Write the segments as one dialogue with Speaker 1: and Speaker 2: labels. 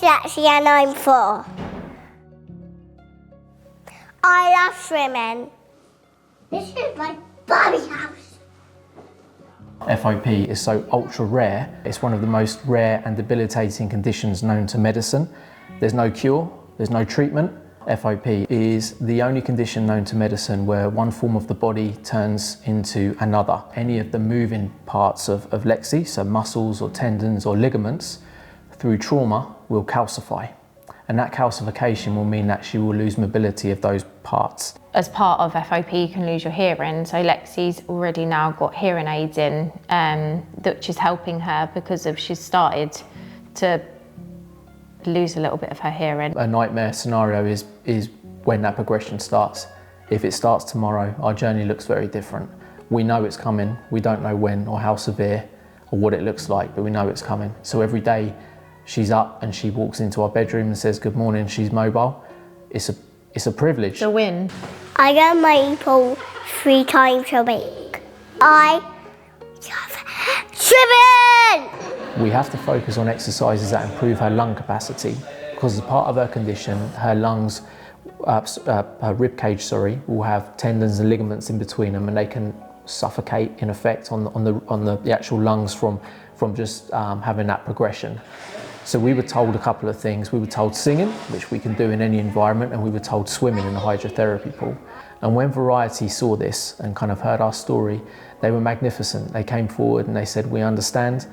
Speaker 1: Lexi and I'm 4. I love swimming. This is my Barbie house.
Speaker 2: FOP is so ultra rare. It's one of the most rare and debilitating conditions known to medicine. There's no cure, there's no treatment. FOP is the only condition known to medicine where one form of the body turns into another. Any of the moving parts of Lexi, so muscles or tendons or ligaments, through trauma will calcify. And that calcification will mean that she will lose mobility of those parts.
Speaker 3: As part of FOP, you can lose your hearing. So Lexi's already now got hearing aids in, which is helping her because she's started to lose a little bit of her hearing.
Speaker 2: A nightmare scenario is when that progression starts. If it starts tomorrow, our journey looks very different. We know it's coming. We don't know when or how severe or what it looks like, but we know it's coming. So every day she's up and she walks into our bedroom and says good morning, she's mobile. It's a privilege.
Speaker 3: It's a win.
Speaker 1: I go to my pool 3 times a week. I love swimming!
Speaker 2: We have to focus on exercises that improve her lung capacity because as part of her condition, her lungs, her rib cage, will have tendons and ligaments in between them, and they can suffocate in effect on the actual lungs from just having that progression. So we were told a couple of things. We were told singing, which we can do in any environment, and we were told swimming in the hydrotherapy pool. And when Variety saw this and kind of heard our story, they were magnificent. They came forward and they said, we understand.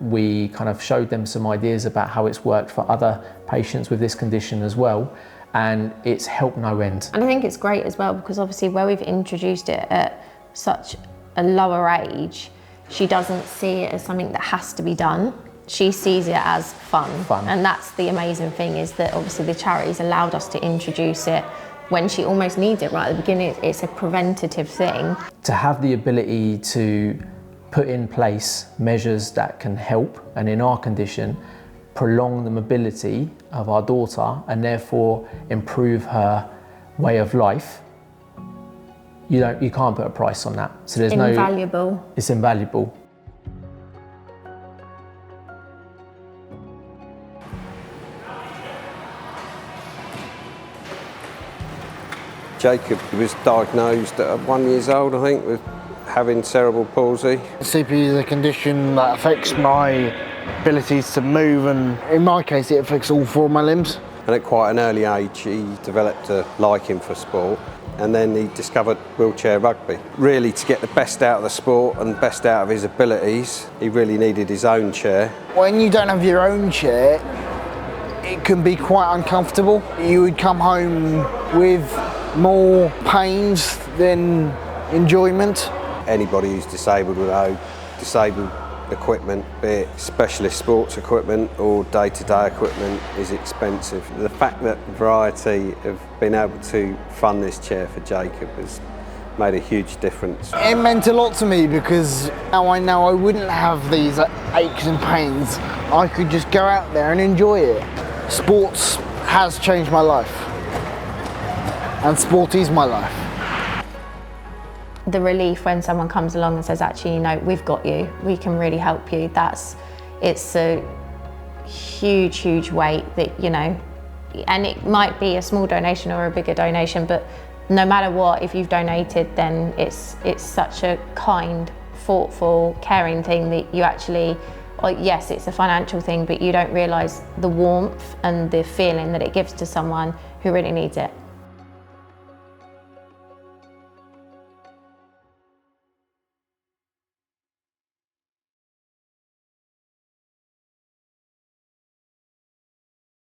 Speaker 2: We kind of showed them some ideas about how it's worked for other patients with this condition as well. And it's helped no end.
Speaker 3: And I think it's great as well because obviously where we've introduced it at such a lower age, she doesn't see it as something that has to be done. She sees it as fun. And that's the amazing thing, is that obviously the charities allowed us to introduce it when she almost needs it right at the beginning. It's a preventative thing.
Speaker 2: To have the ability to put in place measures that can help, and in our condition, prolong the mobility of our daughter and therefore improve her way of life, you can't put a price on that. So there's
Speaker 3: invaluable.
Speaker 2: It's invaluable.
Speaker 4: Jacob was diagnosed at 1 year old, I think, with having cerebral palsy.
Speaker 5: CP is a condition that affects my abilities to move, and in my case it affects all 4 of my limbs.
Speaker 4: And at quite an early age he developed a liking for sport, and then he discovered wheelchair rugby. Really, to get the best out of the sport and best out of his abilities, he really needed his own chair.
Speaker 5: When you don't have your own chair, it can be quite uncomfortable. You would come home with more pains than enjoyment.
Speaker 4: Anybody who's disabled without disabled equipment, be it specialist sports equipment or day-to-day equipment, is expensive. The fact that Variety have been able to fund this chair for Jacob has made a huge difference.
Speaker 5: It meant a lot to me because now I know I wouldn't have these aches and pains. I could just go out there and enjoy it. Sports has changed my life, and sport is my life.
Speaker 3: The relief when someone comes along and says, actually, we've got you, we can really help you, it's a huge weight that, and it might be a small donation or a bigger donation, but no matter what, if you've donated, then it's such a kind, thoughtful, caring thing that you actually, yes, it's a financial thing, but you don't realise the warmth and the feeling that it gives to someone who really needs it.